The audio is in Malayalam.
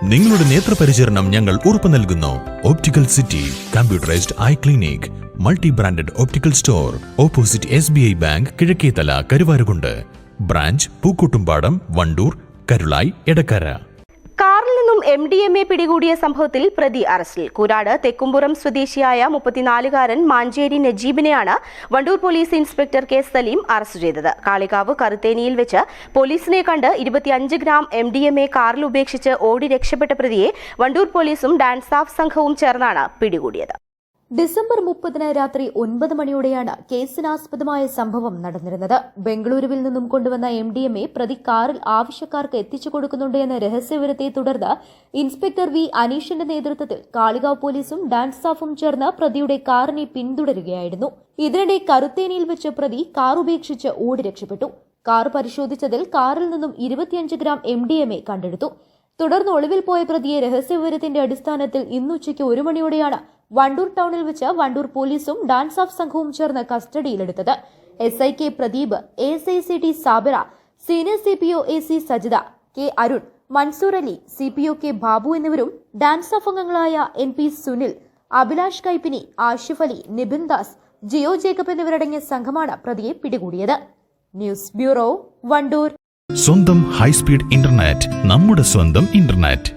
നിങ്ങളുടെ നേത്രപരിചരണം ഞങ്ങൾ ഉറപ്പു നൽകുന്നു. Optical city computerised eye clinic, multi branded optical store, opposite SBI bank, Kizhakkethala, Karuvarakundu. Branch Pookkottumpadam, Wandoor, Karulai, Edakkara. കാറിൽ നിന്നും MDMA പിടികൂടിയ സംഭവത്തിൽ പ്രതി അറസ്റ്റിൽ. കൂരാട് തെക്കുംപുറം സ്വദേശിയായ 34-കാരൻ മാഞ്ചേരി നജീബിനെയാണ് Wandoor police inspector K. Saleem arrest ചെയ്തത്. കാളികാവ് കറുത്തേനിയിൽ വെച്ച് പോലീസിനെ കണ്ട് 25 ഗ്രാം MDMA കാറിൽ ഉപേക്ഷിച്ച് ഓടി രക്ഷപ്പെട്ട പ്രതിയെ വണ്ടൂർ പോലീസും ഡാൻസ് ഓഫ് സംഘവും ചേർന്നാണ് പിടികൂടിയത്. ഡിസംബർ 30 രാത്രി 9 മണിയോടെയാണ് കേസിനാസ്പദമായ സംഭവം നടന്നിരുന്നത്. ബംഗളൂരുവിൽ നിന്നും കൊണ്ടുവന്ന MDMA പ്രതി കാറിൽ ആവശ്യക്കാർക്ക് എത്തിച്ചു കൊടുക്കുന്നുണ്ട് എന്ന രഹസ്യവിവരത്തെ തുടർന്ന് ഇൻസ്പെക്ടർ V. അനീഷിന്റെ നേതൃത്വത്തിൽ കാളികാവ് പോലീസും ഡാൻസ് ഓഫും ചേർന്ന് പ്രതിയുടെ കാറിനെ പിന്തുടരുകയായിരുന്നു. ഇതിനിടെ കറുത്തേനിയിൽ വെച്ച് പ്രതി കാർ ഉപേക്ഷിച്ച് ഓടി രക്ഷപ്പെട്ടു. കാർ പരിശോധിച്ചതിൽ കാറിൽ നിന്നും 25 ഗ്രാം MDMA കണ്ടെടുത്തു. തുടർന്ന് ഒളിവിൽ പോയ പ്രതിയെ രഹസ്യവിവരത്തിന്റെ അടിസ്ഥാനത്തിൽ ഇന്നുച്ചയ്ക്ക് 1 മണിയോടെയാണ് വണ്ടൂർ ടൗണിൽ വെച്ച് വണ്ടൂർ പോലീസും ഡാൻസ് ഓഫ് സംഘവും ചേർന്ന് കസ്റ്റഡിയിലെടുത്തത്. SI K. Pradeep, ASICT Sabira, senior CPO AC Sajitha, K. Arun, Mansoor Ali, CPO K. Babu എന്നിവരും ഡാൻസ് ഓഫ് അംഗങ്ങളായ NP സുനിൽ, അഭിലാഷ് കൈപ്പിനി, ആഷിഫ് അലി, നിബിൻ ദാസ്, ജിയോ ജേക്കബ് എന്നിവരടങ്ങിയ സംഘമാണ് പ്രതിയെ പിടികൂടിയത്. News bureau, Wandoor. സ്വന്തം ഹൈസ്പീഡ് ഇന്റർനെറ്റ്, നമ്മുടെ സ്വന്തം ഇന്റർനെറ്റ്.